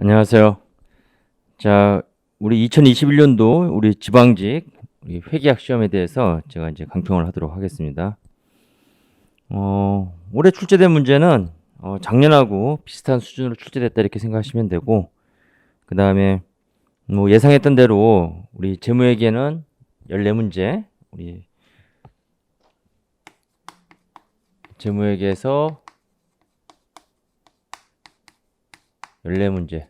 안녕하세요. 자, 우리 2021년도 우리 지방직 우리 회계학 시험에 대해서 제가 이제 강평을 하도록 하겠습니다. 올해 출제된 문제는 작년하고 비슷한 수준으로 출제됐다 이렇게 생각하시면 되고, 그 다음에 뭐 예상했던 대로 우리 재무회계는 14문제, 우리 재무회계에서 14문제.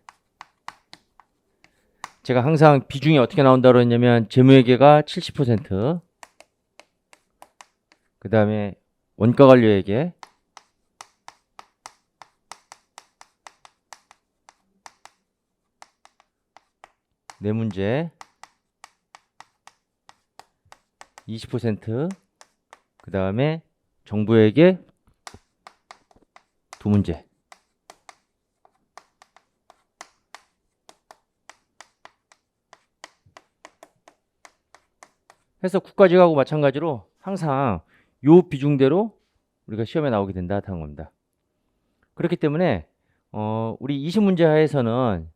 제가 항상 비중이 어떻게 나온다고 했냐면 재무회계가 70%, 그 다음에 원가관리회계, 네 문제 20%, 그 다음에 정부회계 두 문제. 해서 국가직하고 마찬가지로 항상 요 비중대로 우리가 시험에 나오게 된다 하는 겁니다. 그렇기 때문에 우리 20문제 하에서는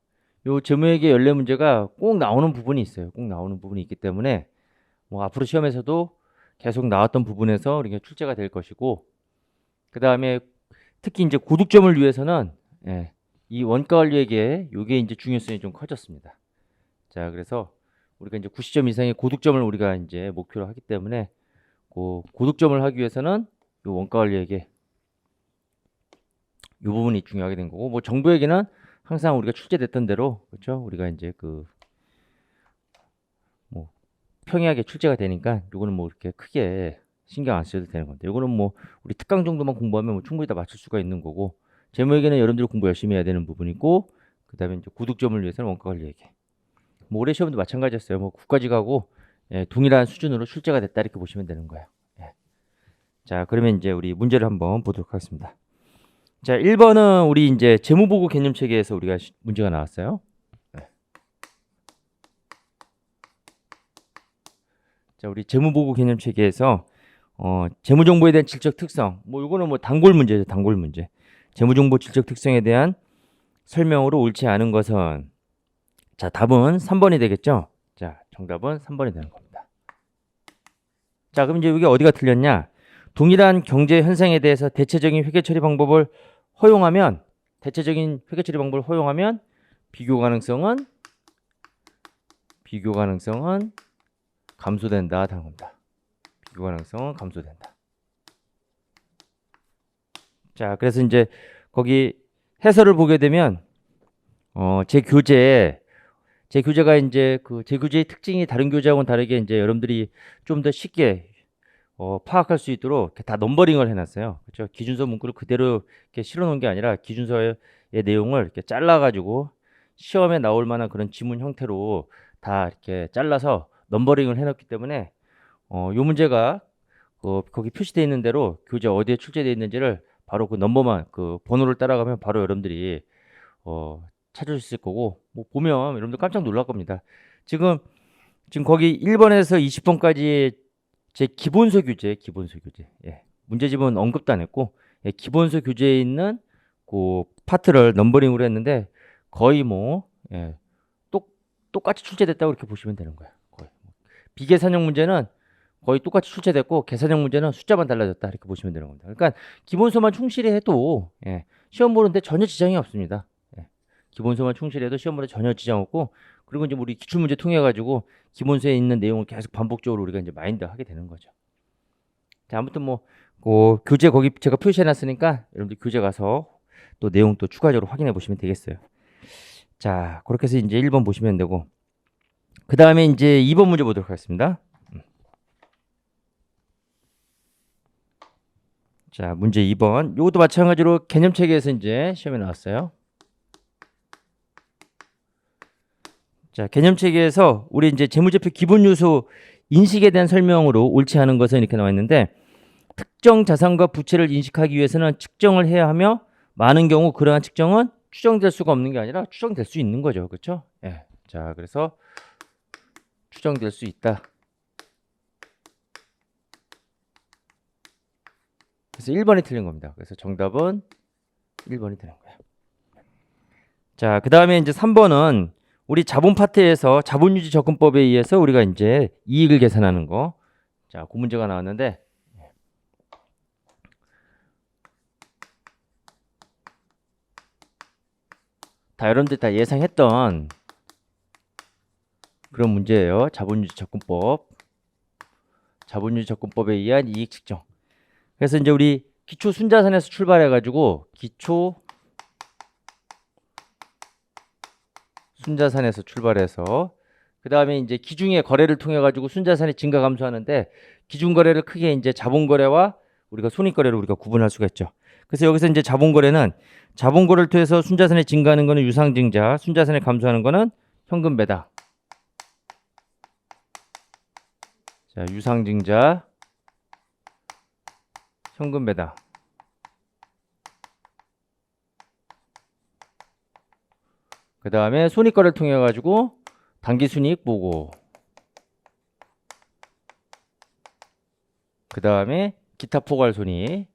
요 재무회계 14문제가 꼭 나오는 부분이 있어요. 꼭 나오는 부분이 있기 때문에 뭐 앞으로 시험에서도 계속 나왔던 부분에서 우리가 출제가 될 것이고, 그 다음에 특히 이제 고득점을 위해서는 이 원가관리회계 요게 이제 중요성이 좀 커졌습니다. 자, 그래서 우리가 이제 90점 이상의 고득점을 우리가 이제 목표로 하기 때문에 고득점을 하기 위해서는 요 원가관리회계 요 부분이 중요하게 된 거고, 뭐 정부에게는 항상 우리가 출제됐던 대로 그렇죠. 우리가 이제 뭐 평이하게 출제가 되니까 요거는 뭐 이렇게 크게 신경 안 써도 되는 건데, 요거는 뭐 우리 특강 정도만 공부하면 뭐 충분히 다 맞출 수가 있는 거고, 재무회계는 여러분들이 공부 열심히 해야 되는 부분이고, 그다음에 이제 고득점을 위해서는 원가관리회계. 뭐 올해 시험도 마찬가지였어요. 뭐 국가직하고 동일한 수준으로 출제가 됐다 이렇게 보시면 되는 거예요. 자, 그러면 이제 우리 문제를 한번 보도록 하겠습니다. 자, 1번은 우리 이제 재무보고 개념 체계에서 우리가 문제가 나왔어요. 자, 우리 재무보고 개념 체계에서 재무정보에 대한 질적 특성, 뭐 이거는 뭐 단골 문제죠, 단골 문제. 재무정보 질적 특성에 대한 설명으로 옳지 않은 것은, 자, 답은 3번이 되겠죠. 자, 정답은 3번이 되는 겁니다. 자, 그럼 이제 이게 어디가 틀렸냐? 동일한 경제 현상에 대해서 대체적인 회계 처리 방법을 허용하면, 대체적인 회계 처리 방법을 허용하면 비교 가능성은 감소된다 하는 겁니다. 비교 가능성은 감소된다. 자, 그래서 이제 거기 해설을 보게 되면 제 교재가 이제 제 교재의 특징이 다른 교재하고는 다르게 이제 여러분들이 좀 더 쉽게 파악할 수 있도록 이렇게 다 넘버링을 해놨어요. 그렇죠? 기준서 문구를 그대로 이렇게 실어놓은 게 아니라 기준서의 내용을 이렇게 잘라가지고 시험에 나올 만한 그런 지문 형태로 다 이렇게 잘라서 넘버링을 해놨기 때문에 요 문제가 거기 표시되어 있는 대로 교재 어디에 출제되어 있는지를 바로 그 넘버만 그 번호를 따라가면 바로 여러분들이 찾을 수 있을 거고, 뭐 보면 여러분들 깜짝 놀랄 겁니다. 지금 거기 1번에서 20번까지 제 기본서 교재, 문제집은 언급도 안 했고, 기본서 교재에 있는 그 파트를 넘버링으로 했는데 거의 뭐 똑같이 출제됐다고 이렇게 보시면 되는 거예요. 거의. 비계산형 문제는 거의 똑같이 출제됐고, 계산형 문제는 숫자만 달라졌다 이렇게 보시면 되는 겁니다. 그러니까 기본서만 충실히 해도 시험 보는데 전혀 지장이 없습니다. 기본서만 충실해도 시험 보는데 전혀 지장 없고, 그리고 이제 우리 기출문제 통해 가지고 기본서에 있는 내용을 계속 반복적으로 우리가 이제 마인드 하게 되는 거죠. 자, 아무튼 뭐 교재 거기 제가 표시해 놨으니까 여러분들 교재 가서 또 내용 또 추가적으로 확인해 보시면 되겠어요. 자, 그렇게 해서 이제 1번 보시면 되고, 그 다음에 이제 2번 문제 보도록 하겠습니다. 자, 문제 2번. 이것도 마찬가지로 개념체계에서 이제 시험에 나왔어요. 자, 개념체계에서 우리 이제 재무제표 기본 요소 인식에 대한 설명으로 옳지 않은 것은 이렇게 나와 있는데, 특정 자산과 부채를 인식하기 위해서는 측정을 해야 하며, 많은 경우 그러한 측정은 추정될 수가 없는 게 아니라 추정될 수 있는 거죠. 그렇죠? 예. 자, 그래서 추정될 수 있다. 그래서 1번이 틀린 겁니다. 그래서 정답은 1번이 되는 거예요. 자, 그다음에 이제 3번은 우리 자본 파트에서 자본유지 접근법에 의해서 우리가 이제 이익을 계산하는 거. 자, 그 문제가 나왔는데 다 여러분들 다 예상했던 그런 문제예요. 자본유지 접근법. 자본유지 접근법에 의한 이익 측정. 그래서 이제 우리 기초 순자산에서 출발해 가지고 기초 순자산에서 출발해서 그다음에 이제 기중의 거래를 통해 가지고 순자산이 증가 감소하는데 기중 거래를 크게 이제 자본 거래와 우리가 손익 거래로 우리가 구분할 수가 있죠. 그래서 여기서 이제 자본 거래는 자본 거래를 통해서 순자산이 증가하는 거는 유상증자, 순자산이 감소하는 거는 현금 배당. 자, 유상증자, 현금 배당. 그 다음에 손익거래를 통해 가지고 당기순이익 보고 그 다음에 기타 포괄 손익.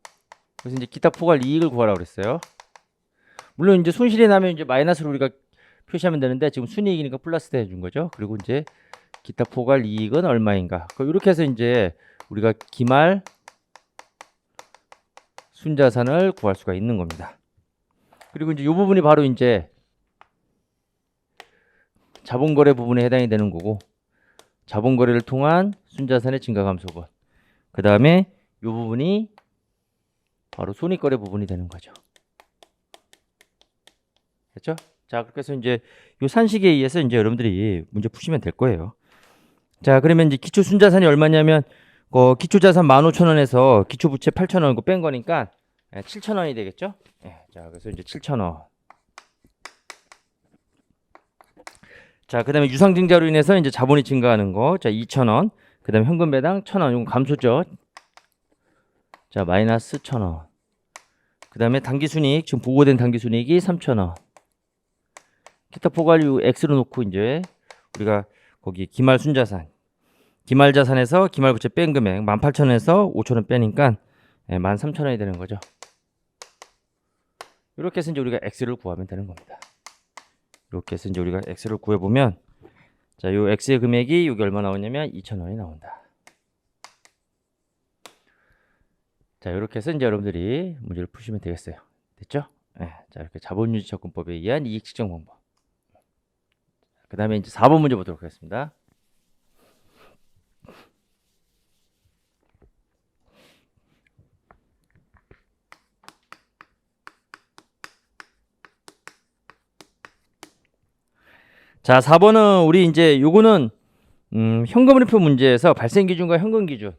그래서 이제 기타 포괄 이익을 구하라고 그랬어요. 물론 이제 손실이 나면 이제 마이너스로 우리가 표시하면 되는데 지금 순이익이니까 플러스 해준 거죠. 그리고 이제 기타 포괄 이익은 얼마인가. 이렇게 해서 이제 우리가 기말 순자산을 구할 수가 있는 겁니다. 그리고 이제 이 부분이 바로 이제 자본거래 부분에 해당이 되는 거고 자본거래를 통한 순자산의 증가 감소분. 그 다음에 이 부분이 바로 손익거래 부분이 되는 거죠. 됐죠? 자, 그렇게 해서 이제 이 산식에 의해서 이제 여러분들이 문제 푸시면 될 거예요. 자, 그러면 이제 기초 순자산이 얼마냐면 기초자산 15,000원에서 기초부채 8,000원 뺀 거니까 7,000원이 되겠죠? 자, 그래서 이제 7,000원. 자, 그 다음에 유상증자로 인해서 이제 자본이 증가하는 거. 자, 2,000원. 그 다음에 현금 배당 1,000원. 이건 감소죠. 자, 마이너스 1,000원. 그 다음에 당기순이익. 지금 보고된 당기순이익이 3,000원. 기타 포괄유 X로 놓고 이제 우리가 거기 기말 순자산. 기말 자산에서 기말 부채 뺀 금액 18,000원에서 5,000원 빼니까 13,000원이 되는 거죠. 이렇게 해서 이제 우리가 X를 구하면 되는 겁니다. 이렇게 해서 이제 우리가 X를 구해보면 자, 요 X의 금액이 여기 얼마 나오냐면 2,000원이 나온다. 자, 이렇게 해서 이제 여러분들이 문제를 푸시면 되겠어요. 됐죠? 자, 이렇게 자본유지 접근법에 의한 이익 측정 방법. 그 다음에 이제 4번 문제 보도록 하겠습니다. 자, 4번은 우리 이제 요거는 현금흐름표 문제에서 발생 기준과 현금 기준,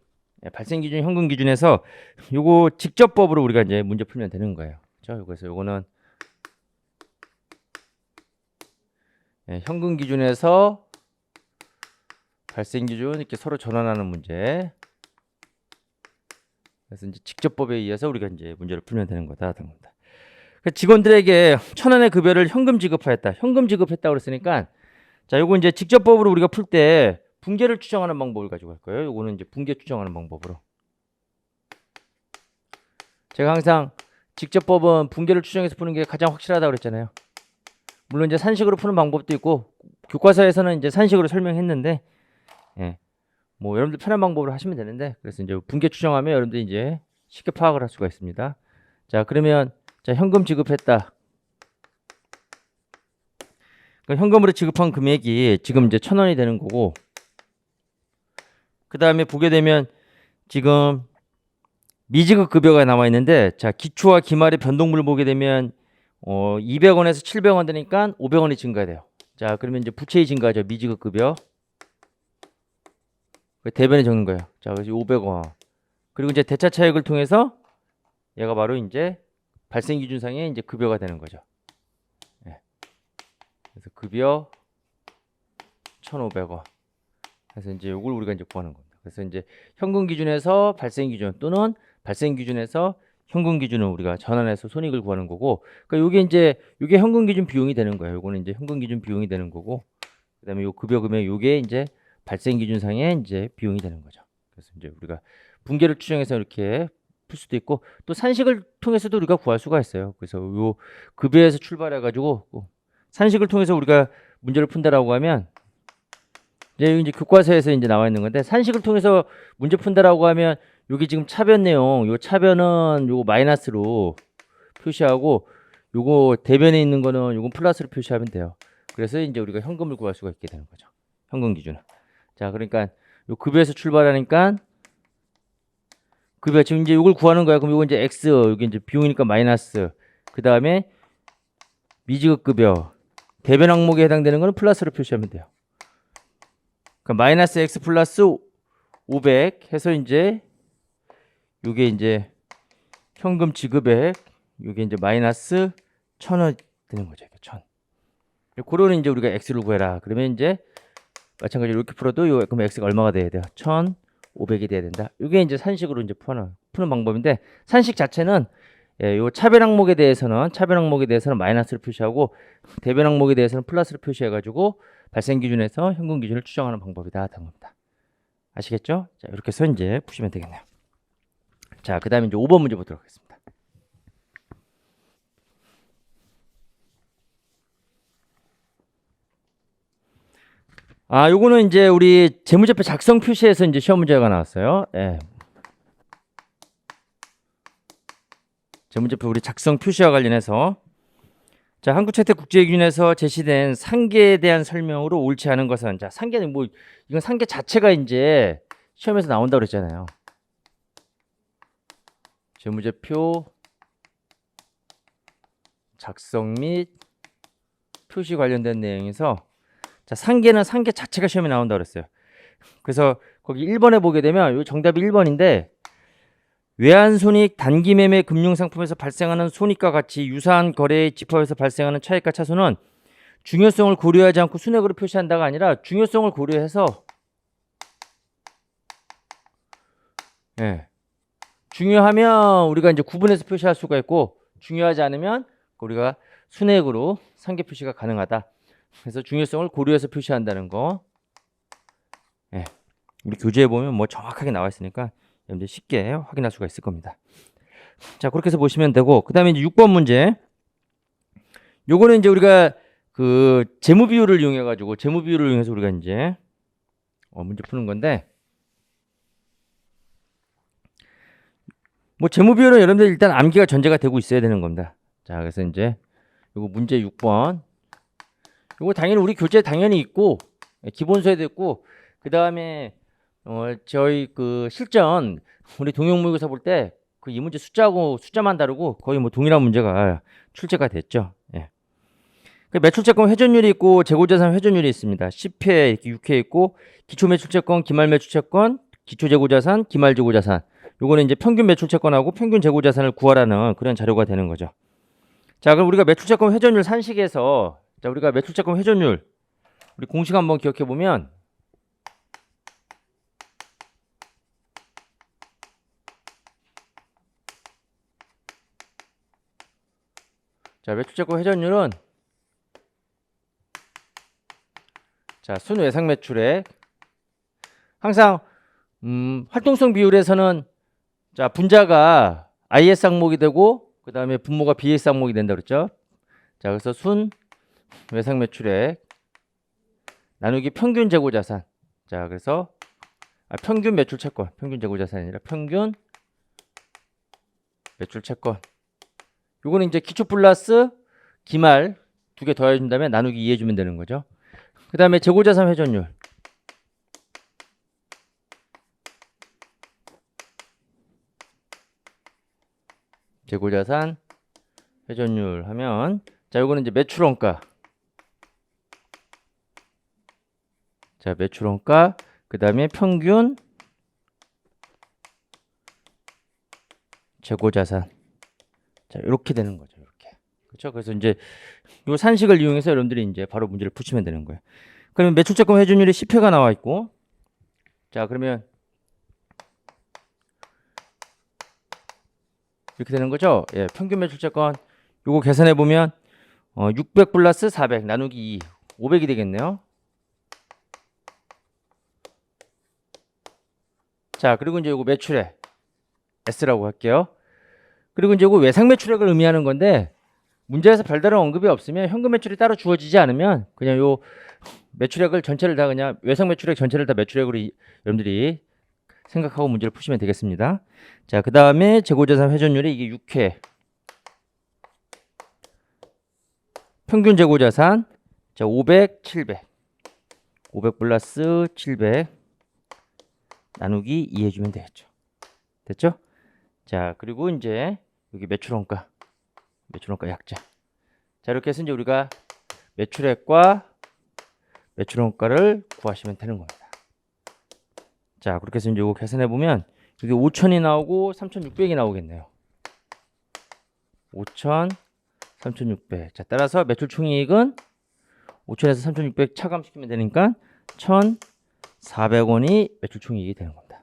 발생 기준, 현금 기준에서 요거 직접법으로 우리가 이제 문제 풀면 되는 거예요. 그렇죠? 그래서 요거는 현금 기준에서 발생 기준 이렇게 서로 전환하는 문제. 그래서 이제 직접법에 의해서 우리가 이제 문제를 풀면 되는 거다. 직원들에게 1,000원의 급여를 현금 지급하였다. 현금 지급했다고 그랬으니까 자, 요거 이제 직접법으로 우리가 풀 때 붕괴를 추정하는 방법을 가지고 할 거예요. 요거는 이제 붕괴 추정하는 방법으로. 제가 항상 직접법은 붕괴를 추정해서 푸는 게 가장 확실하다고 그랬잖아요. 물론 이제 산식으로 푸는 방법도 있고 교과서에서는 이제 산식으로 설명했는데 뭐 여러분들 편한 방법으로 하시면 되는데 그래서 이제 붕괴 추정하면 여러분들이 이제 쉽게 파악을 할 수가 있습니다. 자, 그러면 자, 현금 지급했다. 그러니까 현금으로 지급한 금액이 지금 이제 1,000원이 되는 거고 그 다음에 보게 되면 지금 미지급 급여가 남아 있는데 자, 기초와 기말의 변동분을 보게 되면 200원에서 700원 되니까 500원이 증가돼요. 자, 그러면 이제 부채의 증가죠. 미지급 급여. 대변에 적는 거예요. 자, 그래서 500원. 그리고 이제 대차 차익을 통해서 얘가 바로 이제 발생 기준상의 이제 급여가 되는 거죠. 그래서 급여 1,500원. 그래서 이제 이걸 우리가 이제 구하는 겁니다. 그래서 이제 현금 기준에서 발생 기준 또는 발생 기준에서 현금 기준을 우리가 전환해서 손익을 구하는 거고, 그러니까 요게 현금 기준 비용이 되는 거예요. 요거는 이제 현금 기준 비용이 되는 거고, 그다음에 요 급여 금액 요게 이제 발생 기준상의 이제 비용이 되는 거죠. 그래서 이제 우리가 붕괴를 추정해서 이렇게 풀 수도 있고 또 산식을 통해서도 우리가 구할 수가 있어요. 그래서 요 급여에서 출발해 가지고 산식을 통해서 우리가 문제를 푼다라고 하면 이제 교과서에서 이제 나와 있는 건데, 산식을 통해서 문제 푼다라고 하면 여기 지금 차변 내용, 요 차변은 요거 마이너스로 표시하고, 요거 대변에 있는 거는 요건 플러스로 표시하면 돼요. 그래서 이제 우리가 현금을 구할 수가 있게 되는 거죠. 현금 기준은. 자, 그러니까 요 급여에서 출발하니까 급여 지금 이제 요걸 구하는 거야. 그럼 요거 이제 X, 여기 이제 비용이니까 마이너스. 그 다음에 미지급 급여 대변 항목에 해당되는 거는 플러스로 표시하면 돼요. 그러니까 마이너스 X 플러스 500 해서 이제 요게 이제 현금 지급액, 요게 이제 마이너스 1000원 되는 거죠. 1000. 그거는 이제 우리가 X를 구해라. 그러면 이제 마찬가지로 이렇게 풀어도 요 그럼 X가 얼마가 돼야 돼요? 1500이 돼야 된다. 이게 이제 산식으로 이제 푸는 방법인데, 산식 자체는 요 차변 항목에 대해서는 마이너스를 표시하고, 대변 항목에 대해서는 플러스를 표시해 가지고 발생 기준에서 현금 기준을 추정하는 방법이다 하는 겁니다. 아시겠죠? 자, 이렇게 해서 이제 푸시면 되겠네요. 자, 그다음에 이제 5번 문제 보도록 하겠습니다. 요거는 이제 우리 재무제표 작성 표시에서 이제 시험 문제가 나왔어요. 예. 재무제표 우리 작성 표시와 관련해서, 자, 한국채택국제기준에서 제시된 상계에 대한 설명으로 옳지 않은 것은, 자, 상계는 뭐 이건 상계 자체가 이제 시험에서 나온다고 그랬잖아요. 재무제표 작성 및 표시 관련된 내용에서, 자, 상계는 상계 자체가 시험에 나온다고 그랬어요. 그래서 거기 1번에 보게 되면 요 정답이 1번인데, 외환손익 단기매매 금융상품에서 발생하는 손익과 같이 유사한 거래의 집합에서 발생하는 차익과 차손은 중요성을 고려하지 않고 순액으로 표시한다가 아니라 중요성을 고려해서, 예, 중요하면 우리가 이제 구분해서 표시할 수가 있고, 중요하지 않으면 우리가 순액으로 상계 표시가 가능하다. 그래서 중요성을 고려해서 표시한다는 거, 예, 우리 교재에 보면 뭐 정확하게 나와 있으니까 여러분들 쉽게 확인할 수가 있을 겁니다. 자, 그렇게 해서 보시면 되고, 그 다음에 이제 6번 문제. 요거는 이제 우리가 그 재무 비율을 이용해서 우리가 이제 문제 푸는 건데, 뭐 재무 비율은 여러분들 일단 암기가 전제가 되고 있어야 되는 겁니다. 자, 그래서 이제 요거 문제 6번. 요거 당연히 우리 교재 당연히 있고, 기본서에도 있고, 그 다음에 저희 그 실전 우리 동영모의고사 볼 때 그 이 문제 숫자만 다르고 거의 뭐 동일한 문제가 출제가 됐죠. 예. 그 매출채권 회전율이 있고 재고자산 회전율이 있습니다. 10회 이렇게 6회 있고, 기초매출채권, 기말매출채권, 기초재고자산, 기말재고자산. 요거는 이제 평균 매출채권하고 평균 재고자산을 구하라는 그런 자료가 되는 거죠. 자, 그럼 우리가 매출채권 회전율 산식에서, 자, 우리가 매출채권 회전율 우리 공식 한번 기억해 보면, 자, 매출채권 회전율은, 자, 순외상 매출액, 항상 활동성 비율에서는, 자, 분자가 IS 항목이 되고 그 다음에 분모가 BS 항목이 된다 그랬죠. 자, 그래서 순 외상 매출액 나누기 평균 재고자산. 자, 그래서 평균 매출채권, 평균 재고자산이 아니라 평균 매출채권. 요거는 이제 기초 플러스 기말 두 개 더해준 다음에 나누기 2 해주면 되는 거죠. 그 다음에 재고자산 회전율. 재고자산 회전율 하면, 자, 요거는 이제 매출원가. 자, 매출원가, 그 다음에 평균 재고자산. 자, 이렇게 되는 거죠. 이렇게. 그렇죠? 그래서 이제 요 산식을 이용해서 여러분들이 이제 바로 문제를 푸시면 되는 거예요. 그러면 매출채권 회전율이 10회가 나와 있고, 자, 그러면 이렇게 되는 거죠. 예, 평균 매출채권 요거 계산해 보면 600 플러스 400 나누기 2, 500이 되겠네요. 자, 그리고 이제 요거 매출액 S라고 할게요. 그리고 이제 요거 외상 매출액을 의미하는 건데, 문제에서 별다른 언급이 없으면 현금 매출이 따로 주어지지 않으면 그냥 요 매출액을 전체를 다 그냥 외상 매출액 전체를 다 매출액으로 여러분들이 생각하고 문제를 푸시면 되겠습니다. 자, 그 다음에 재고자산 회전율이 이게 6회. 평균 재고자산. 자, 500, 700. 500 플러스 700 나누기 2 해주면 되겠죠. 됐죠? 자, 그리고 이제 여기 매출원가 약자. 자, 이렇게 해서 이제 우리가 매출액과 매출원가를 구하시면 되는 겁니다. 자, 그렇게 해서 이제 이거 계산해 보면 여기 5,000이 나오고 3,600이 나오겠네요. 5,000, 3,600. 자, 따라서 매출 총이익은 5,000에서 3,600 차감시키면 되니까 1,400원이 매출 총이익이 되는 겁니다.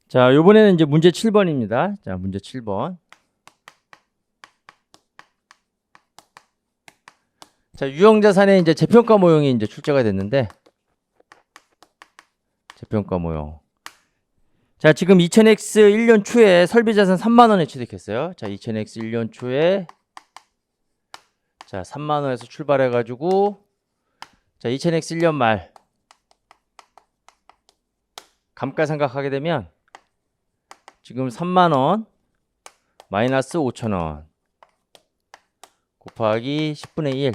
자, 요번에는 이제 문제 7번입니다. 자, 문제 7번. 자, 유형자산의 이제 재평가 모형이 이제 출제가 됐는데, 재평가 모형. 자, 지금 2000X 1년 초에 설비자산 3만 원에 취득했어요. 자, 2000X 1년 초에 자, 3만 원에서 출발해 가지고 자, 2000X 1년 말 감가상각하게 되면 지금 3만 원 마이너스 5천 원 곱하기 10분의 1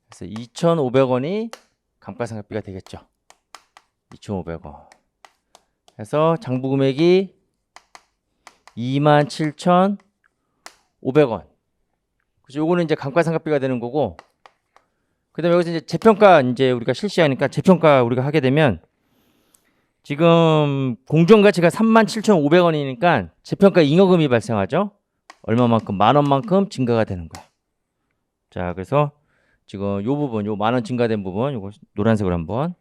그래서 2,500원이 감가상각비가 되겠죠. 2,500원. 그래서 장부 금액이 27,500원. 그래서 요거는 이제 감가상각비가 되는 거고, 그다음에 여기서 이제 재평가 이제 우리가 실시하니까 재평가 우리가 하게 되면 지금 공정가치가 37,500원이니까 재평가 잉여금이 발생하죠. 얼마만큼? 만 원만큼 증가가 되는 거야. 자, 그래서 지금 요 부분, 요 만 원 증가된 부분, 요거 노란색으로 한번.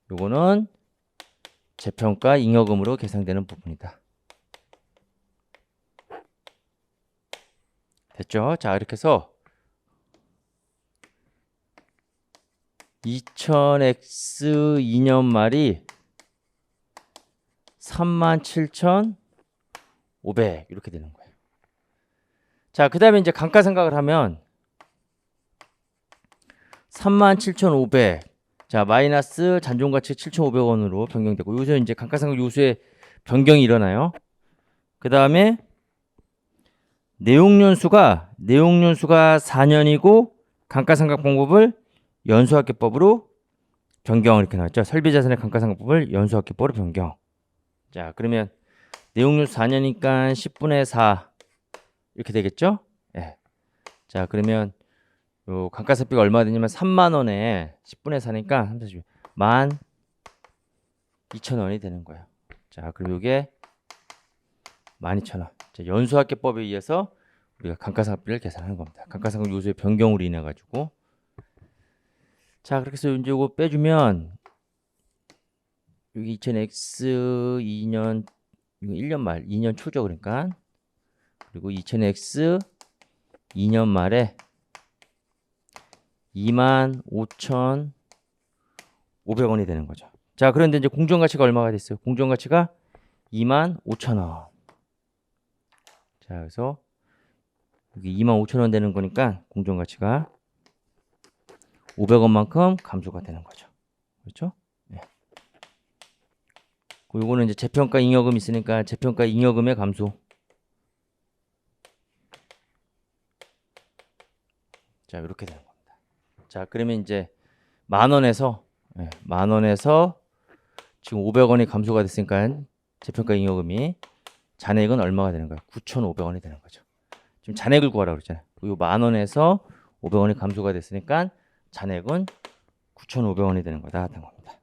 요거는 재평가 잉여금으로 계산되는 부분이다. 됐죠? 자, 이렇게 해서 2000X 2년 말이 37,500 이렇게 되는 거예요. 자, 그 다음에 이제 감가상각을 하면 37,500 자, 마이너스 잔존가치 7,500원으로 변경되고 여기서 이제 감가상각 요소의 변경이 일어나요. 그 다음에 내용연수가 4년이고 감가상각 방법을 연수학계법으로 변경 이렇게 나왔죠. 설비자산의 감가상각법을 연수학계법으로 변경. 자, 그러면 내용연수 4년이니까 10분의 4 이렇게 되겠죠? 예. 자, 그러면 요 감가상각비가 얼마 되냐면 3만 원에 10분의 4니까 12,000원이 되는 거예요. 자, 그리고 이게 12,000원. 자, 연수학계법에 의해서 우리가 감가상각비를 계산하는 겁니다. 감가상각 요소의 변경으로 인해 가지고. 자, 그렇게 해서 이제 이거 빼주면 여기 2000X 2년 1년 말 2년 초죠. 그러니까 그리고 2000X 2년 말에 25,500원이 되는 거죠. 자, 그런데 이제 공정가치가 얼마가 됐어요? 공정가치가 25,000원. 자, 그래서 여기 25,000원 되는 거니까 공정가치가 500원만큼 감소가 되는 거죠. 그렇죠? 네. 요거는 이제 재평가 잉여금 있으니까 재평가 잉여금의 감소. 자, 이렇게 되는 겁니다. 자, 그러면 이제 만 원에서 지금 500원이 감소가 됐으니까 재평가 잉여금이 잔액은 얼마가 되는 거야? 9,500원이 되는 거죠. 지금 잔액을 구하라고 그랬잖아요. 요 만 원에서 500원이 감소가 됐으니까 잔액은 9,500원이 되는 거다 하는 겁니다.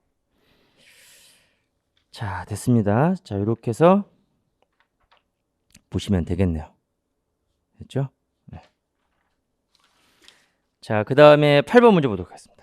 자, 됐습니다. 자, 이렇게 해서 보시면 되겠네요. 됐죠? 네. 자, 그 다음에 8번 문제 보도록 하겠습니다.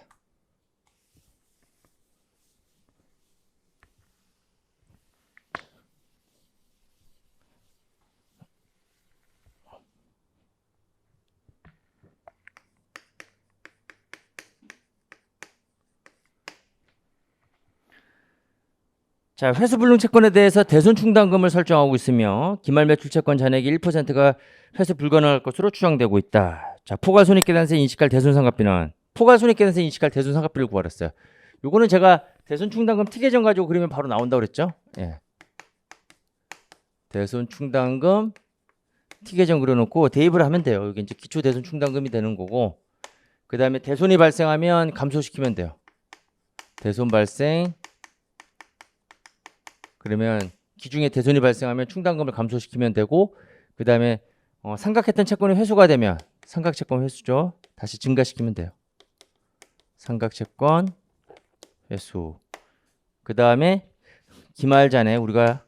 자, 회수불능 채권에 대해서 대손 충당금을 설정하고 있으며 기말 매출 채권 잔액이 1%가 회수 불가능할 것으로 추정되고 있다. 자, 포괄손익계산서에 인식할 대손상각비는 포괄손익계산서에 인식할 대손상각비를 구하랬어요. 요거는 제가 대손 충당금 특예정 가지고 그리면 바로 나온다고 그랬죠? 예. 대손 충당금 특예정 그려놓고 대입을 하면 돼요. 여기 이제 기초 대손 충당금이 되는 거고, 그 다음에 대손이 발생하면 감소시키면 돼요. 대손 발생. 그러면 기중에 대손이 발생하면 충당금을 감소시키면 되고, 그 다음에 상각했던 채권이 회수가 되면 상각채권 회수죠. 다시 증가시키면 돼요. 상각채권 회수. 그 다음에 기말잔에 우리가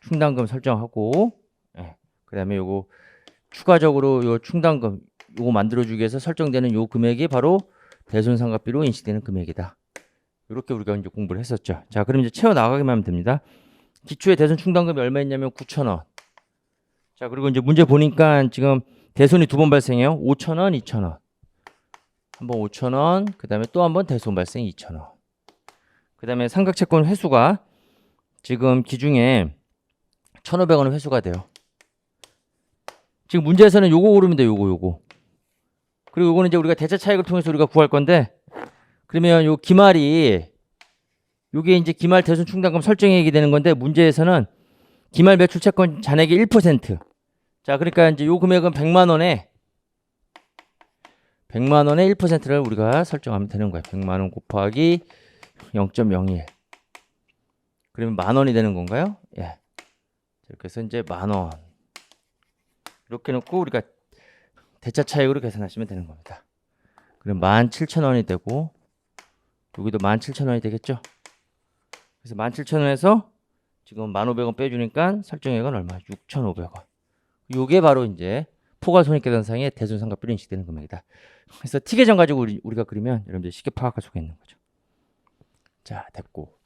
충당금 설정하고, 예. 그 다음에 요거 추가적으로 요 충당금 요거 만들어주기 위해서 설정되는 요 금액이 바로 대손상각비로 인식되는 금액이다. 이렇게 우리가 이제 공부를 했었죠. 자, 그럼 이제 채워 나가기만 하면 됩니다. 기초의 대손 충당금이 얼마였냐면 9,000원. 자, 그리고 이제 문제 보니까 지금 대손이 두 번 발생해요. 5,000원, 2,000원. 한번 5,000원, 그 다음에 또 한 번 대손 발생 2,000원. 그 다음에 삼각채권 회수가 지금 기중에 1,500원은 회수가 돼요. 지금 문제에서는 요거 고르면 돼요. 요거. 그리고 요거는 이제 우리가 대차 차익을 통해서 우리가 구할 건데, 그러면 요 기말이 요게 이제 기말 대손 충당금 설정액이 되는 건데, 문제에서는 기말 매출 채권 잔액의 1%. 자, 그러니까 이제 요 금액은 100만 원에 1%를 우리가 설정하면 되는 거예요. 100만 원 곱하기 0.01. 그러면 만 원이 되는 건가요? 예. 이렇게 해서 이제 만 원. 이렇게 놓고 우리가 대차 차익으로 계산하시면 되는 겁니다. 그럼 17,000원이 되고, 여기도 17,000원이 되겠죠? 그래서 17,000원에서 지금 1,500원 빼주니까 설정액은 얼마? 6,500원. 요게 바로 이제 포괄손익계산상의 대손상각비로 인식되는 금액이다. 그래서 T계정 가지고 우리가 그리면 여러분들 쉽게 파악할 수가 있는 거죠. 자, 됐고.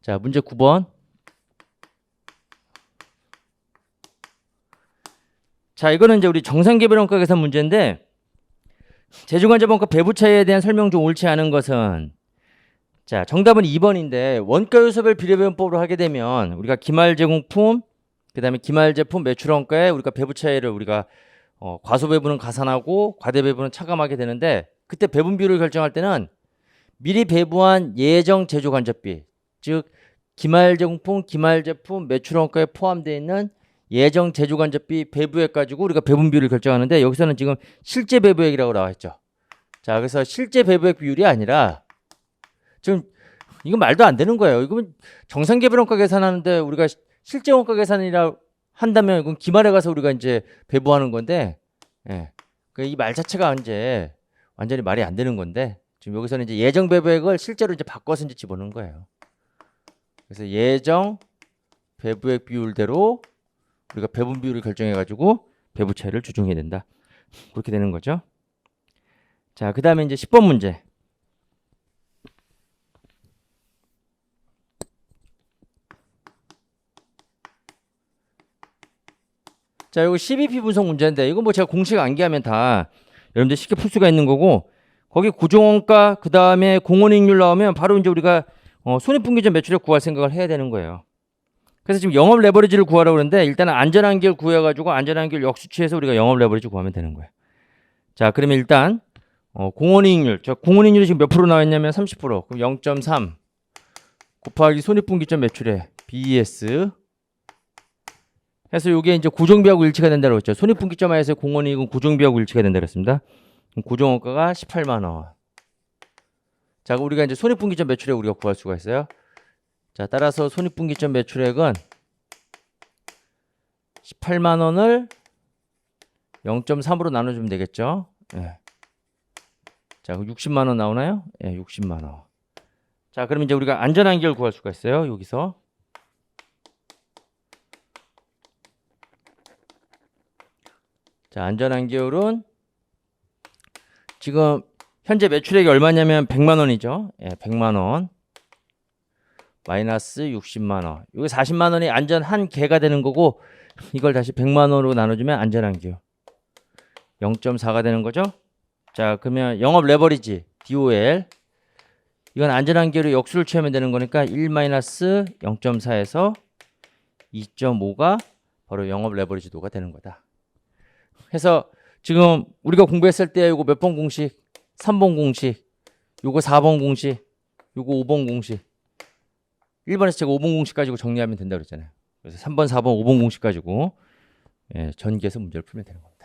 자, 문제 9번. 자, 이거는 이제 우리 정상개별원가 계산 문제인데, 재주관자본가 배부 차이에 대한 설명 중 옳지 않은 것은, 자, 정답은 2번인데 원가 요소별 비례배분법으로 하게 되면 우리가 기말 제공품, 그 다음에 기말 제품 매출원가에 우리가 배부 차이를 우리가 과소 배분은 가산하고 과대 배분은 차감하게 되는데, 그때 배분 비율을 결정할 때는 미리 배부한 예정 제조간접비, 즉 기말 제공품, 기말 제품 매출원가에 포함되어 있는 예정 제조간접비 배부액 가지고 우리가 배분 비율을 결정하는데, 여기서는 지금 실제 배부액이라고 나와 있죠. 자, 그래서 실제 배부액 비율이 아니라 지금 이건 말도 안 되는 거예요. 이건 정상개별원가 계산하는데 우리가 실제 원가 계산이라 한다면 이건 기말에 가서 우리가 이제 배부하는 건데, 예. 이 말 자체가 이제 완전히 말이 안 되는 건데, 지금 여기서는 이제 예정 배부액을 실제로 이제 바꿔서 이제 집어넣은 거예요. 그래서 예정 배부액 비율대로 우리가 배분 비율을 결정해 가지고 배부 차이를 조정해야 된다. 그렇게 되는 거죠. 자, 그 다음에 이제 10번 문제. 자, 이거 CBP 분석 문제인데, 이거 뭐 제가 공식 암기하면 다 여러분들 쉽게 풀 수가 있는 거고, 거기 고정원가, 그 다음에 공원이익률 나오면 바로 이제 우리가 손익분기점 매출액 구할 생각을 해야 되는 거예요. 그래서 지금 영업 레버리지를 구하라고 그러는데, 일단은 안전한 기율 구해가지고 안전한 기율 역수치해서 우리가 영업 레버리지 구하면 되는 거예요. 자, 그러면 일단 공원이익률, 공원이익률이 지금 몇 프로 나왔냐면 30%. 그럼 0.3 곱하기 손익분기점 매출액 BES 해서 이게 이제 고정비하고 일치가 된다고 했죠. 손익분기점 하에서 공원이익은 고정비하고 일치가 된다고 했습니다. 고정원가가 18만 원. 자, 우리가 이제 손익분기점 매출액 우리가 구할 수가 있어요. 자, 따라서 손익분기점 매출액은 18만 원을 0.3으로 나눠주면 되겠죠. 예. 자, 60만 원 나오나요? 예, 60만 원. 자, 그럼 이제 우리가 안전한 기율 구할 수가 있어요. 여기서. 자, 안전한 기율은 지금 현재 매출액이 얼마냐면 100만 원이죠. 예, 100만 원. 마이너스 60만 원. 이거 40만 원이 안전한 개가 되는 거고, 이걸 다시 100만 원으로 나눠주면 안전한 기율 0.4가 되는 거죠. 자, 그러면 영업 레버리지 DOL 이건 안전한 기회로 역수를 취하면 되는 거니까 1-0.4에서 2.5가 바로 영업 레버리지도가 되는 거다. 해서 지금 우리가 공부했을 때 이거 몇 번 공식? 3번 공식, 요거 4번 공식, 요거 5번 공식. 1번에서 제가 5번 공식 가지고 정리하면 된다고 그랬잖아요. 그래서 3번, 4번, 5번 공식 가지고 전기에서 문제를 풀면 되는 겁니다.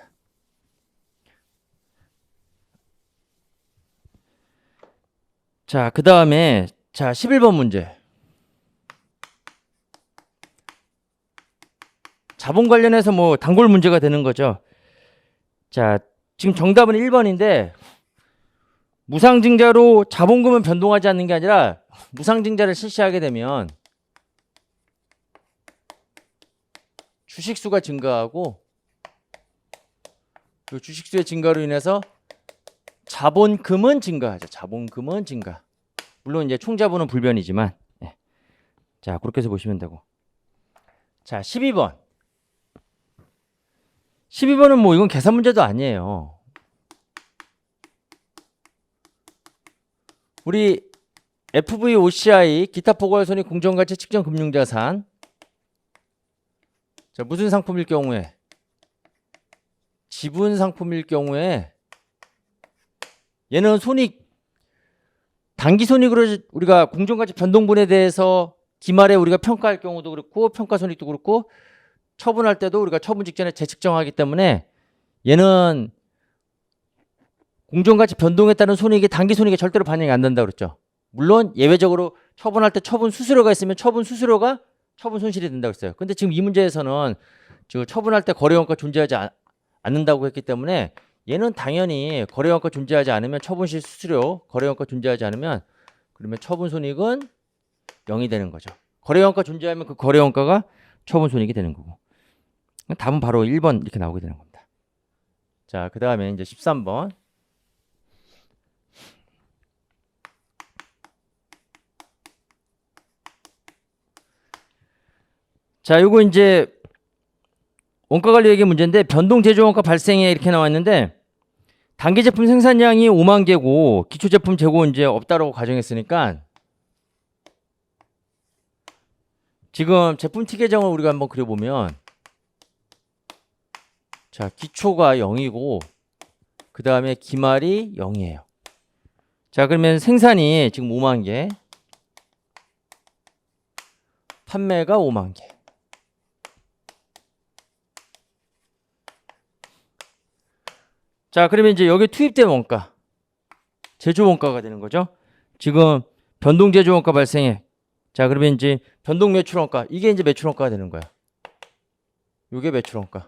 자, 그 다음에 자 11번 문제. 자본 관련해서 뭐 단골 문제가 되는 거죠. 자, 지금 정답은 1번인데 무상증자로 자본금은 변동하지 않는 게 아니라 무상증자를 실시하게 되면 주식수가 증가하고 그 주식수의 증가로 인해서 자본금은 증가하죠. 자본금은 증가. 물론 이제 총자본은 불변이지만 자, 그렇게 해서 보시면 되고. 자, 12번. 12번은 뭐 이건 계산 문제도 아니에요. 우리 FVOCI 기타 포괄손익 공정가치 측정 금융자산. 자, 무슨 상품일 경우에? 지분 상품일 경우에 얘는 손익 단기 손익으로 우리가 공정가치 변동분에 대해서 기말에 우리가 평가할 경우도 그렇고 평가 손익도 그렇고 처분할 때도 우리가 처분 직전에 재측정하기 때문에 얘는 공정가치 변동에 따른 손익이 단기 손익에 절대로 반영이 안 된다고 그랬죠. 물론 예외적으로 처분할 때 처분 수수료가 있으면 처분 수수료가 처분 손실이 된다고 했어요. 근데 지금 이 문제에서는 지금 처분할 때 거래원가 존재하지 않는다고 했기 때문에 얘는 당연히 거래원가 존재하지 않으면 처분실 수수료, 거래원가 존재하지 않으면 그러면 처분 손익은 0이 되는 거죠. 거래원가 존재하면 그 거래원가가 처분 손익이 되는 거고. 답은 바로 1번 이렇게 나오게 되는 겁니다. 자, 그 다음에 이제 13번. 자, 요거 이제 원가관리회계 문제인데 변동 제조원가 발생에 이렇게 나왔는데 단기 제품 생산량이 5만 개고 기초 제품 재고 이제 없다라고 가정했으니까 지금 제품 T 계정을 우리가 한번 그려보면 자, 기초가 0이고 그 다음에 기말이 0이에요. 자, 그러면 생산이 지금 5만 개, 판매가 5만 개. 자, 그러면 이제 여기 투입된 원가, 제조 원가가 되는 거죠. 지금 변동 제조 원가 발생해. 자, 그러면 이제 변동 매출 원가, 이게 이제 매출 원가가 되는 거야. 이게 매출 원가.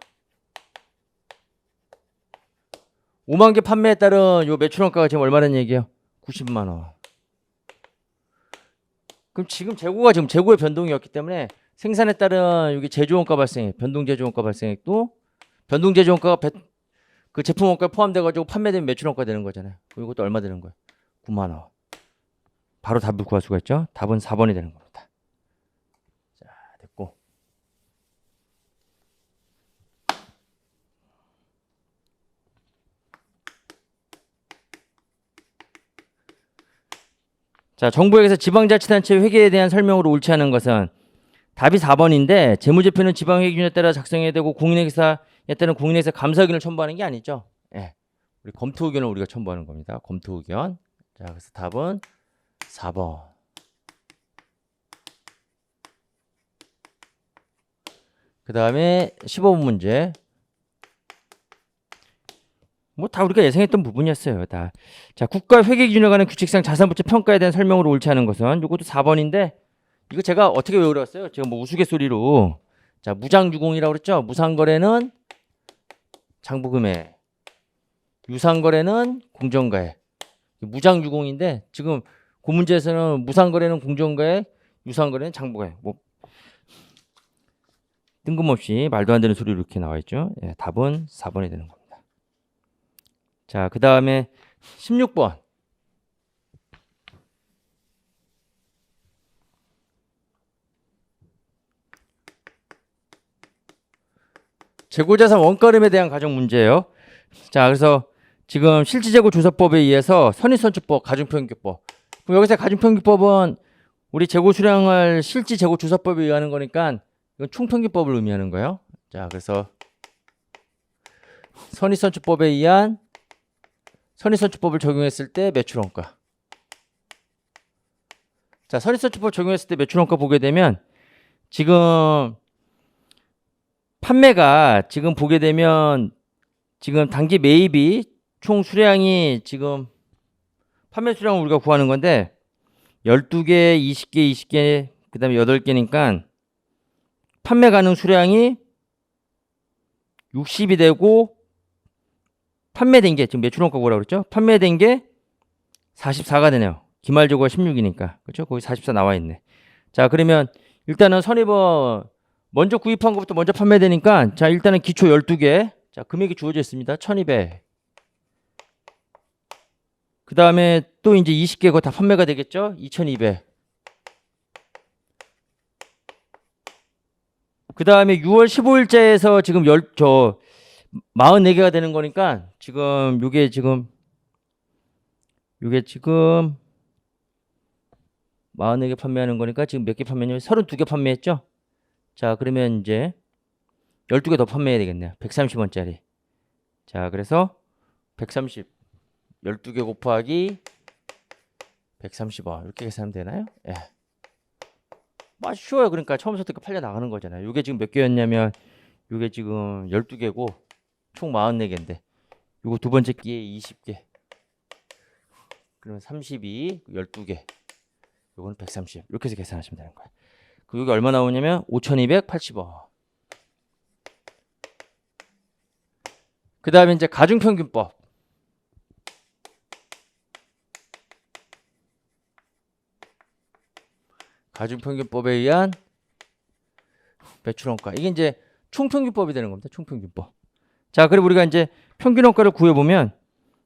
5만 개 판매에 따른 요 매출 원가가 지금 얼마라는 얘기예요? 90만 원. 그럼 지금 재고가 지금 재고의 변동이었기 때문에 생산에 따른 여기 제조 원가 발생해. 변동 제조 원가 발생했고 변동 제조 원가가 그 제품 원가에 포함돼가지고 판매되면 매출 원가 되는 거잖아요. 그럼 이것도 얼마 되는 거예요? 9만 원. 바로 답을 구할 수가 있죠. 답은 4번이 되는 겁니다. 자, 됐고. 자, 정부에서 지방자치단체 회계에 대한 설명으로 옳지 않은 것은 답이 4번인데 재무제표는 지방회계준에 따라 작성해야 되고 공인회계사에 따른 공인회계사 감사 의견을 첨부하는 게 아니죠. 예. 우리 검토 의견을 우리가 첨부하는 겁니다. 검토 의견. 자, 그래서 답은 4번. 그 다음에 15번 문제. 뭐 다 우리가 예상했던 부분이었어요. 다. 자, 국가 회계 기준에 관한 규칙상 자산부채 평가에 대한 설명으로 옳지 않은 것은 이것도 4번인데 이거 제가 어떻게 외우랬어요? 제가 뭐 우스갯소리로 자, 무장유공이라고 그랬죠? 무상거래는 장부금액, 유상거래는 공정가액. 무장유공인데 지금 그 문제에서는 무상거래는 공정가액, 유상거래는 장부가액. 뭐 뜬금없이 말도 안 되는 소리로 이렇게 나와 있죠. 예, 답은 4번이 되는 겁니다. 자, 그 다음에 16번. 재고자산 원가름에 대한 가정 문제예요. 자, 그래서 지금 실지재고 조사법에 의해서 선입선출법, 가중평균법. 그럼 여기서 가중평균법은 우리 재고 수량을 실지재고 조사법에 의하는 거니까 이건 총평균법을 의미하는 거예요. 자, 그래서 선입선출법에 의한 선입선출법을 적용했을 때 매출원가. 자, 선입선출법 적용했을 때 매출원가 보게 되면 지금 판매가 지금 보게 되면 지금 단기 매입이 총 수량이 지금 판매 수량을 우리가 구하는 건데 12개, 20개, 20개, 그 다음에 8개니까 판매 가능 수량이 60이 되고 판매된 게 지금 매출원가 뭐라고 그랬죠? 판매된 게 44가 되네요. 기말재고가 16이니까. 그렇죠? 거기 44 나와 있네. 자, 그러면 일단은 선입원 먼저 구입한 것부터 먼저 판매되니까 자, 일단은 기초 12개. 자, 금액이 주어져 있습니다. 1200. 그 다음에 또 이제 20개 그거 다 판매가 되겠죠? 2200. 그 다음에 6월 15일자에서 지금 44개가 되는 거니까 지금 요게 지금 44개 판매하는 거니까 지금 몇 개 판매냐면 32개 판매했죠? 자, 그러면 이제 12개 더 판매해야 되겠네요. 130원짜리. 자, 그래서 130 12개 곱하기 130원 이렇게 계산하면 되나요? 예. 뭐 쉬워요. 그러니까 처음부터 팔려 나가는 거잖아요. 이게 지금 몇 개였냐면 이게 지금 12개고 총 44개인데 요거 두 번째 끼에 20개. 그러면 32 12개. 요거는 130. 이렇게 해서 계산하시면 되는 거예요. 그 여기 얼마 나오냐면 5280원. 그 다음에 이제 가중평균법. 가중평균법에 의한 매출원가. 이게 이제 총평균법이 되는 겁니다. 총평균법. 자, 그리고 우리가 이제 평균원가를 구해보면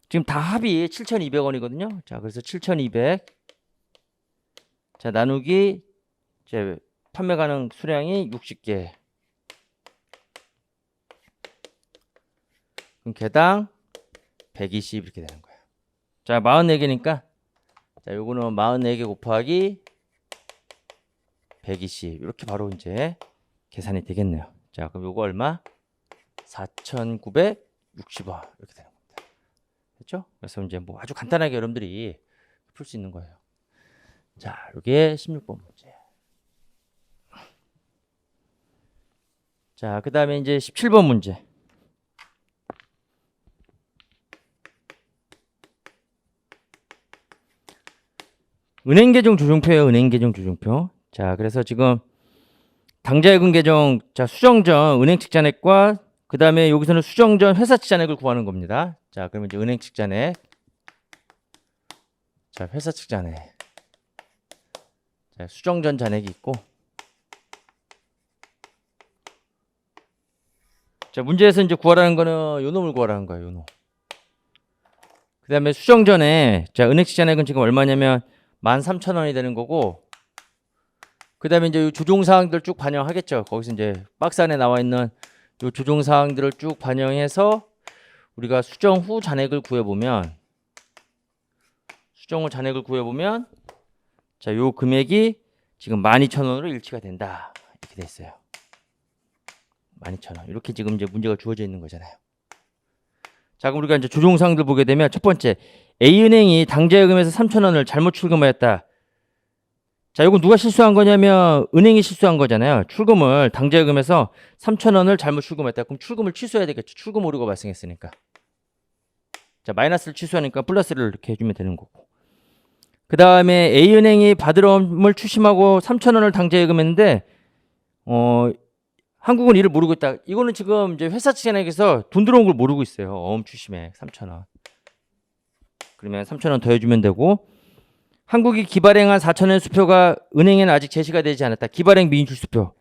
지금 다 합이 7,200원이거든요. 자, 그래서 7,200. 자, 나누기 이제 판매 가능 수량이 60개. 그럼 개당 120 이렇게 되는 거예요. 자, 44개니까 자, 요거는 44개 곱하기 120 이렇게 바로 이제 계산이 되겠네요. 자, 그럼 요거 얼마? 4,960원 이렇게 되는 겁니다. 됐죠? 그래서 이제 뭐 아주 간단하게 여러분들이 풀 수 있는 거예요. 자, 요게 16번 문제. 자, 그 다음에 이제 17번 문제. 은행 계정 조정표예요. 은행 계정 조정표. 자, 그래서 지금 당좌예금 계정, 자, 수정 전 은행 측 잔액과 그 다음에 여기서는 수정 전 회사 측 잔액을 구하는 겁니다. 자, 그러면 이제 은행 측 잔액, 자, 회사 측 잔액, 자, 수정 전 잔액이 있고, 자, 문제에서 이제 구하라는 거는 요 놈을 구하라는 거예요. 요 놈. 그 다음에 수정 전에, 자, 은행 측 잔액은 지금 얼마냐면 13,000원이 되는 거고, 그 다음에 이제 요 조정사항들 쭉 반영하겠죠. 거기서 이제 박스 안에 나와 있는 요 조정사항들을 쭉 반영해서 우리가 수정 후 잔액을 구해보면, 자, 요 금액이 지금 12,000원으로 일치가 된다. 이렇게 돼 있어요. 12,000원. 이렇게 지금 이제 문제가 주어져 있는 거잖아요. 자, 그럼 우리가 이제 조정사항들 보게 되면 첫 번째, A은행이 당좌예금에서 3,000원을 잘못 출금하였다. 자, 이건 누가 실수한 거냐면 은행이 실수한 거잖아요. 출금을 당좌예금에서 3,000원을 잘못 출금했다. 그럼 출금을 취소해야 되겠죠. 출금 오류가 발생했으니까. 자, 마이너스를 취소하니까 플러스를 이렇게 해주면 되는 거고. 그 다음에 A은행이 받으러움을 추심하고 3,000원을 당좌예금했는데 한국은 이를 모르고 있다. 이거는 지금 이제 회사 측에서 돈 들어온 걸 모르고 있어요. 어음 추심액 3,000원. 그러면 3,000원 더해주면 되고, 한국이 기발행한 4,000원 수표가 은행에는 아직 제시가 되지 않았다. 기발행 미인출 수표.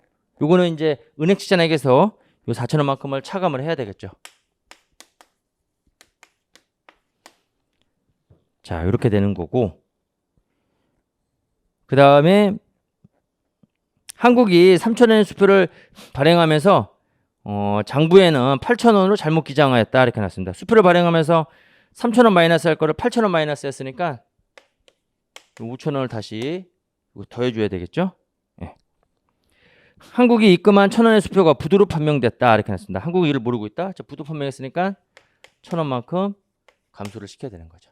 요거는 이제 은행 측 잔액에서 요 4,000원만큼을 차감을 해야 되겠죠. 자, 이렇게 되는 거고, 그 다음에 한국이 3,000원의 수표를 발행하면서 장부에는 8,000원으로 잘못 기장하였다 이렇게 놨습니다. 수표를 발행하면서 3,000원 마이너스 할 거를 8,000원 마이너스 했으니까 5,000원을 다시 더해줘야 되겠죠? 예. 한국이 입금한 1,000원의 수표가 부도로 판명됐다 이렇게 했습니다. 한국이 이를 모르고 있다. 자, 부도 판명했으니까 1,000원만큼 감소를 시켜야 되는 거죠.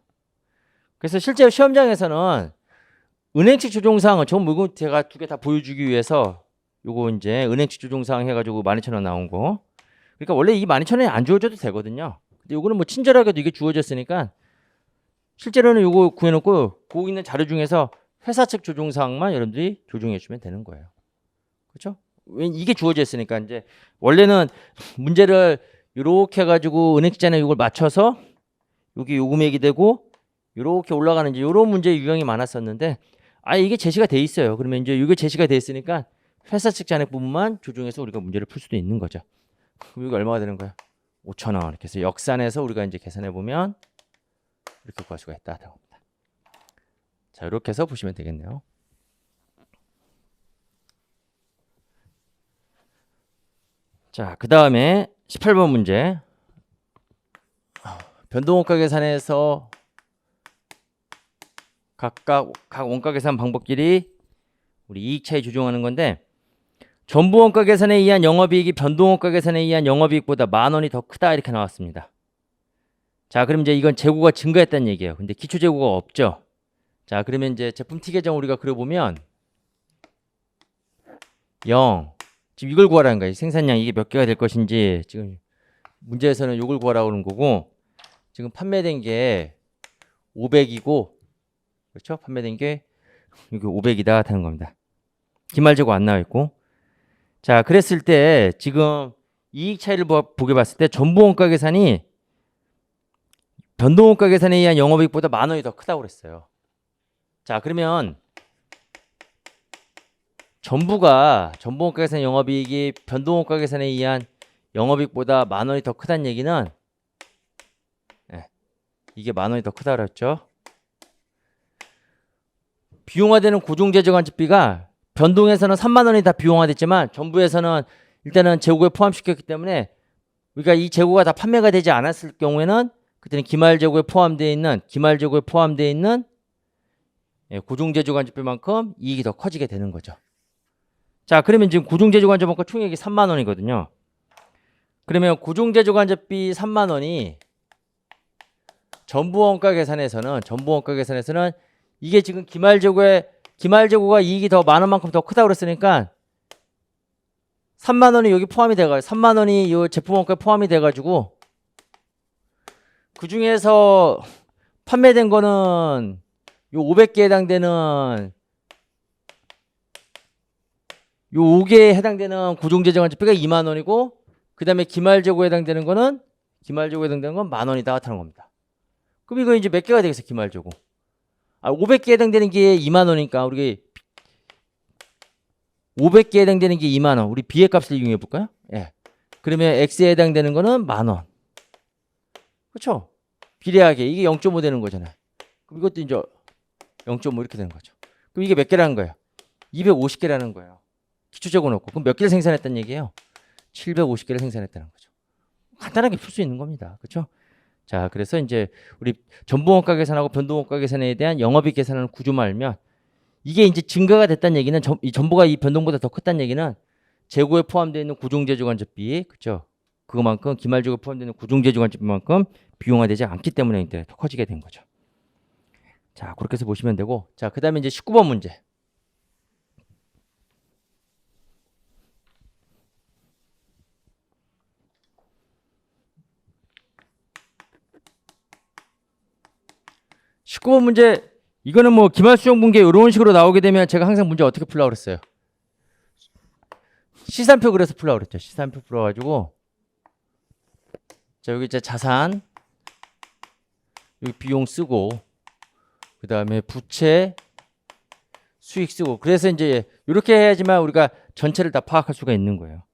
그래서 실제 시험장에서는 은행식 조정사항은 전부 이거 제가 두 개 다 보여주기 위해서 요거 이제 은행식 조정사항 해가지고 12,000원 나온 거. 그러니까 원래 이 12,000원이 안 주어져도 되거든요. 근데 요거는 뭐 친절하게도 이게 주어졌으니까 실제로는 요거 구해놓고 거기 있는 자료 중에서 회사 측 조정사항만 여러분들이 조정해 주면 되는 거예요. 그렇죠? 이게 주어져 있으니까 이제 원래는 문제를 요렇게 해가지고 은행식자는 요걸 맞춰서 여기 요금액이 되고 요렇게 올라가는 이제 요런 문제 유형이 많았었는데 이게 제시가 돼 있어요. 그러면 이제 이게 제시가 돼 있으니까 회사 측 잔액 부분만 조정해서 우리가 문제를 풀 수도 있는 거죠. 그럼 이거 얼마가 되는 거야? 5,000원. 이렇게 해서 역산해서 우리가 이제 계산해 보면 이렇게 구할 수가 있다. 자, 이렇게 해서 보시면 되겠네요. 자, 그 다음에 18번 문제. 변동원가 계산에서 각 원가 계산 방법끼리 우리 이익 차이 조정하는 건데 전부 원가 계산에 의한 영업이익이 변동 원가 계산에 의한 영업이익보다 10,000원이 더 크다 이렇게 나왔습니다. 자, 그럼 이제 이건 재고가 증가했다는 얘기예요. 근데 기초 재고가 없죠. 자, 그러면 이제 제품 T 계정 우리가 그려보면 0. 지금 이걸 구하라는 거예요. 생산량 이게 몇 개가 될 것인지 지금 문제에서는 이걸 구하라고 하는 거고 지금 판매된 게 500이고 그렇죠? 판매된 게 여기 500이다 하는 겁니다. 기말 재고 안 나와 있고. 자, 그랬을 때 지금 이익 차이를 보게 봤을 때 전부 원가 계산이 변동 원가 계산에 의한 영업이익보다 10,000원이 더 크다고 그랬어요. 자, 그러면 전부 원가 계산 영업이익이 변동 원가 계산에 의한 영업이익보다 10,000원이 더 크다는 얘기는 이게 10,000원이 더 크다 그랬죠. 비용화되는 고정재정관집비가 변동에서는 30,000원이 다 비용화됐지만 전부에서는 일단은 재고에 포함시켰기 때문에 우리가 이 재고가 다 판매가 되지 않았을 경우에는 그때는 기말재고에 포함되어 있는 고정재정관집비만큼 이익이 더 커지게 되는 거죠. 자, 그러면 지금 고정재정관집비 총액이 30,000원이거든요. 그러면 고정재정관집비 30,000원이 전부원가 계산에서는 이게 지금 기말재고가 이익이 더 10,000원만큼 더 크다고 그랬으니까 30,000원이 여기 포함이 돼가지고 30,000원이 이 제품원가에 포함이 돼가지고 그 중에서 판매된 거는 요 500개에 해당되는 요 5개에 해당되는 고정재정관집비가 20,000원이고 그 다음에 기말재고에 해당되는 건 10,000원이다 하는 겁니다. 그럼 이거 이제 몇 개가 되겠어 기말재고? 500개에 해당되는 게 20,000원이니까 우리 500개에 해당되는 게 20,000원. 우리 B의 값을 이용해 볼까요? 예. 그러면 X에 해당되는 거는 10,000원. 그렇죠? 비례하게 이게 0.5 되는 거잖아요. 그럼 이것도 이제 0.5 이렇게 되는 거죠. 그럼 이게 몇 개라는 거예요? 250개라는 거예요. 기초재고 넣고. 그럼 몇 개를 생산했다는 얘기예요? 750개를 생산했다는 거죠. 간단하게 풀 수 있는 겁니다. 그렇죠? 자, 그래서 이제 우리 전부원가 계산하고 변동원가 계산에 대한 영업이익 계산하는 구조만 알면 이게 이제 증가가 됐다는 얘기는 이 전부가 이 변동보다 더 컸다는 얘기는 재고에 포함되어 있는 고정재정관집비, 그렇죠? 그거만큼 기말재고에 포함되어 있는 고정재정관집비만큼 비용화되지 않기 때문에 이제 더 커지게 된 거죠. 자, 그렇게 해서 보시면 되고, 자, 그다음에 이제 19번 문제. 문제 이거는 뭐 기말수정분계 이런 식으로 나오게 되면 제가 항상 문제 어떻게 풀라고 그랬어요? 시산표 그래서 풀라고 그랬죠. 시산표 풀어가지고 자, 여기 이제 자산 여기 비용 쓰고 그 다음에 부채 수익 쓰고 그래서 이제 이렇게 해야지만 우리가 전체를 다 파악할 수가 있는 거예요.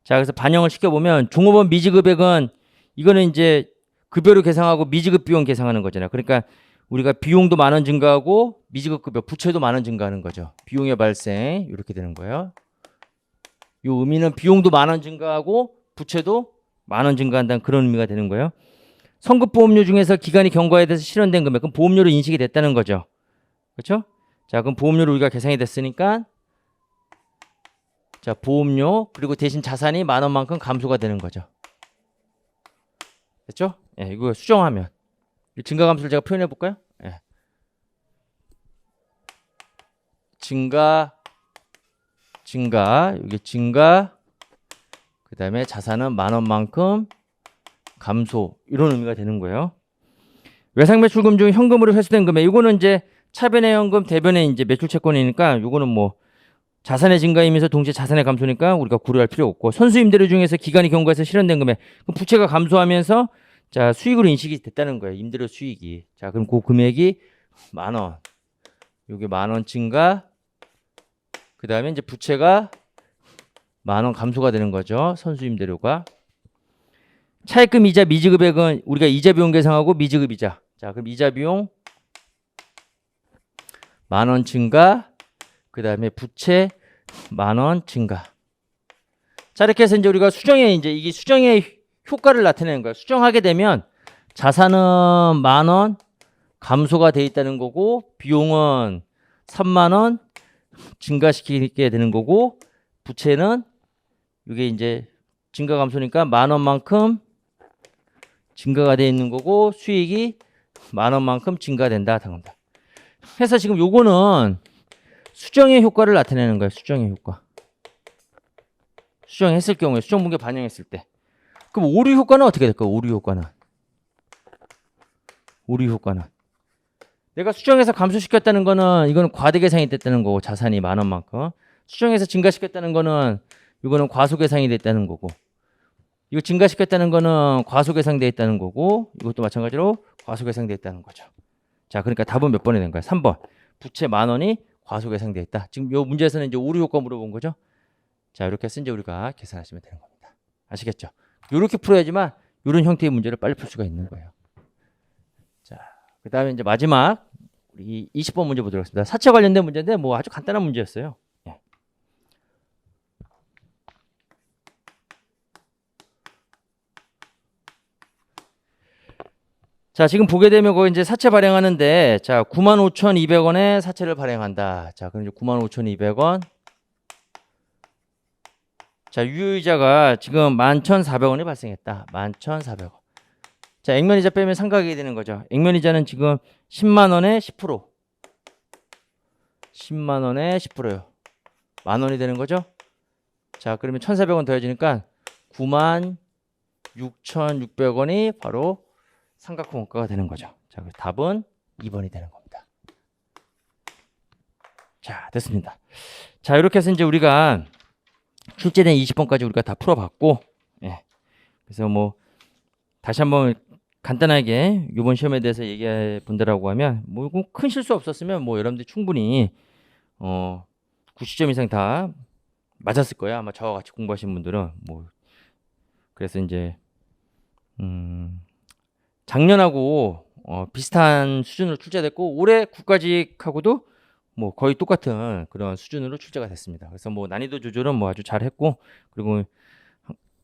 자, 그래서 반영을 시켜보면 종업원 미지급액은 이거는 이제 급여로 계상하고 미지급 비용 계상하는 거잖아요. 그러니까 우리가 비용도 10,000원 증가하고 미지급 급여 부채도 10,000원 증가하는 거죠. 비용의 발생 이렇게 되는 거예요. 이 의미는 비용도 10,000원 증가하고 부채도 10,000원 증가한다는 그런 의미가 되는 거예요. 성급보험료 중에서 기간이 경과에 대해서 실현된 금액, 그럼 보험료로 인식이 됐다는 거죠. 그렇죠? 자, 그럼 보험료로 우리가 계산이 됐으니까 자, 보험료 그리고 대신 자산이 10,000원만큼 감소가 되는 거죠. 됐죠? 예, 이거 수정하면 증가 감소를 제가 표현해 볼까요? 예. 증가, 여기 증가, 그 다음에 자산은 10,000원만큼 감소, 이런 의미가 되는 거예요. 외상매출금 중 현금으로 회수된 금액, 이거는 이제 차변의 현금, 대변의 이제 매출 채권이니까 이거는 뭐 자산의 증가이면서 동시에 자산의 감소니까 우리가 고려할 필요 없고, 선수임대료 중에서 기간이 경과해서 실현된 금액, 그럼 부채가 감소하면서 자 수익으로 인식이 됐다는 거예요. 임대료 수익이. 자, 그럼 그 금액이 10,000원, 여기 10,000원 증가, 그 다음에 이제 부채가 10,000원 감소가 되는 거죠. 선수임대료가. 차입금 이자 미지급액은 우리가 이자 비용 계상하고 미지급 이자. 자, 그럼 이자 비용 10,000원 증가, 그 다음에 부채 10,000원 증가. 자, 이렇게 해서 이제 우리가 수정에 이제 이게 수정의 효과를 나타내는 거예요. 수정하게 되면 자산은 10,000원 감소가 돼 있다는 거고, 비용은 30,000원 증가시키게 되는 거고, 부채는 이게 이제 증가 감소니까 10,000원만큼 증가가 돼 있는 거고, 수익이 10,000원만큼 증가된다. 해서 지금 요거는 수정의 효과를 나타내는 거예요. 수정의 효과. 수정했을 경우에 수정분계 반영했을 때. 그럼 오류 효과는 어떻게 될까요? 오류 효과는 내가 수정해서 감소시켰다는 거는 이거는 과대계상이 됐다는 거고, 자산이 10,000원만큼. 수정해서 증가시켰다는 거는 이거는 과소계상이 됐다는 거고, 이거 증가시켰다는 거는 과소계상돼 있다는 거고, 이것도 마찬가지로 과소계상돼 있다는 거죠. 자, 그러니까 답은 몇 번이 된 거야? 3번. 부채 10,000원이 과소계상돼 있다. 지금 이 문제에서는 이제 오류 효과 물어본 거죠. 자, 이렇게 해서 이제 우리가 계산하시면 되는 겁니다. 아시겠죠? 이렇게 풀어야지만 이런 형태의 문제를 빨리 풀 수가 있는 거예요. 자, 그 다음에 이제 마지막 우리 20번 문제 보도록 하겠습니다. 사채 관련된 문제인데 뭐 아주 간단한 문제였어요. 예. 자, 지금 보게 되면 거기 이제 사채 발행하는데, 자, 95,200원에 사채를 발행한다. 자, 그럼 이제 95,200원. 자, 유효이자가 지금 11,400원이 발생했다. 11,400원. 자, 액면이자 빼면 상각이 되는 거죠. 액면이자는 지금 10만 원에 10%. 10만 원에 10%요. 만 원이 되는 거죠. 자, 그러면 1,400원 더해지니까 96,600원이 바로 삼각형 원가가 되는 거죠. 자, 답은 2번이 되는 겁니다. 자, 됐습니다. 자, 이렇게 해서 이제 우리가 출제된 20번까지 우리가 다 풀어봤고, 예. 그래서 뭐 다시 한번 간단하게 이번 시험에 대해서 얘기해 본다라고 하면 뭐 큰 실수 없었으면 뭐 여러분들이 충분히 90점 이상 다 맞았을 거야. 아마 저와 같이 공부하신 분들은 뭐 그래서 이제 작년하고 비슷한 수준으로 출제됐고, 올해 국가직하고도 뭐 거의 똑같은 그런 수준으로 출제가 됐습니다. 그래서 뭐 난이도 조절은 뭐 아주 잘했고, 그리고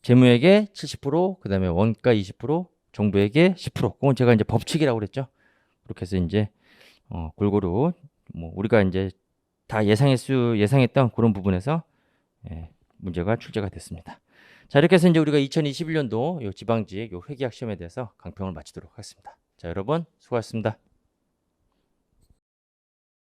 재무에게 70%, 그다음에 원가 20%, 정부에게 10%. 그건 제가 이제 법칙이라고 그랬죠. 그렇게 해서 이제 골고루 뭐 우리가 이제 다 예상했던 그런 부분에서 문제가 출제가 됐습니다. 자, 이렇게 해서 이제 우리가 2021년도 요 지방직 요 회계학 시험에 대해서 강평을 마치도록 하겠습니다. 자, 여러분 수고하셨습니다.